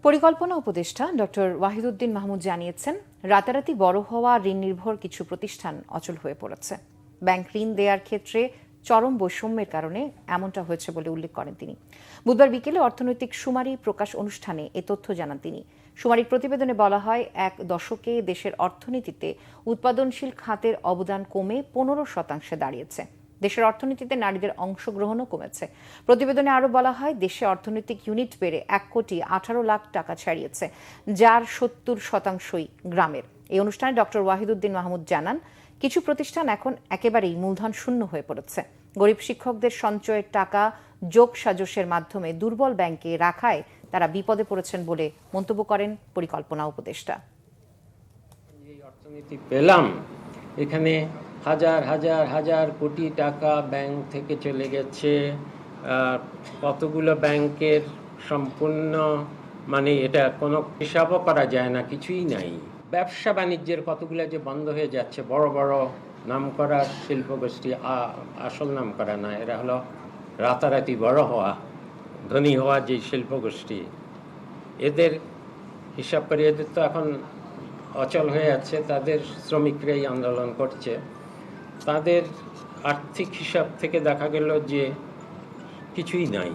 পরিকল্পনা উপদেষ্টা ডক্টর ওয়াহিদুদ্দিন মাহমুদ জানিয়েছেন, রাতারাতি বড় হওয়া ঋণ নির্ভর কিছু প্রতিষ্ঠান অচল হয়ে পড়েছে। ব্যাংক ঋণ দেওয়ার ক্ষেত্রে চরম বৈষম্যের কারণে এমনটা হয়েছে বলে উল্লেখ করেন তিনি। বুধবার বিকেলে অর্থনৈতিক শুমারি প্রকাশ অনুষ্ঠানে এ তথ্য জানান তিনি। শুমারির প্রতিবেদনে বলা হয়, এক দশকে দেশের অর্থনীতিতে উৎপাদনশীল খাতের অবদান কমে 15% দাঁড়িয়েছে। দেশের অর্থনীতিতে নারীদের অংশগ্রহণও কমেছে। প্রতিবেদনে আরও বলা হয়, দেশে অর্থনৈতিক ইউনিট বেড়ে 1,18,00,000 টাকা ছাড়িয়েছে, যার 70%ই গ্রামের। এই অনুষ্ঠানে ডক্টর ওয়াহিদুদ্দিন মাহমুদ জানান, কিছু প্রতিষ্ঠান এখন একেবারেই মূলধন শূন্য হয়ে পড়েছে। গরিব শিক্ষকদের সঞ্চয়ের টাকা যোগ সাজসের মাধ্যমে দুর্বল ব্যাংকে রাখায় তারা বিপদে পড়েছেন বলে মন্তব্য করেন পরিকল্পনা উপদেষ্টা। এই অর্থনীতি পেলাম, এখানে হাজার হাজার হাজার কোটি টাকা ব্যাংক থেকে চলে গেছে। কতগুলো ব্যাংকের সম্পূর্ণ এটা কোনো হিসাবও করা যায় না, কিছুই নাই। ব্যবসা বাণিজ্যের কতগুলো যে বন্ধ হয়ে যাচ্ছে। বড় বড় নামকরা শিল্পগোষ্ঠী, আসল নামকরা না, এরা হলো রাতারাতি বড় হওয়া, ধনী হওয়া যে শিল্পগোষ্ঠী, এদের হিসাব করে এদের তো এখন অচল হয়ে যাচ্ছে। তাদের শ্রমিকরাই আন্দোলন করছে। তাদের আর্থিক হিসাব থেকে দেখা গেল যে কিছুই নাই।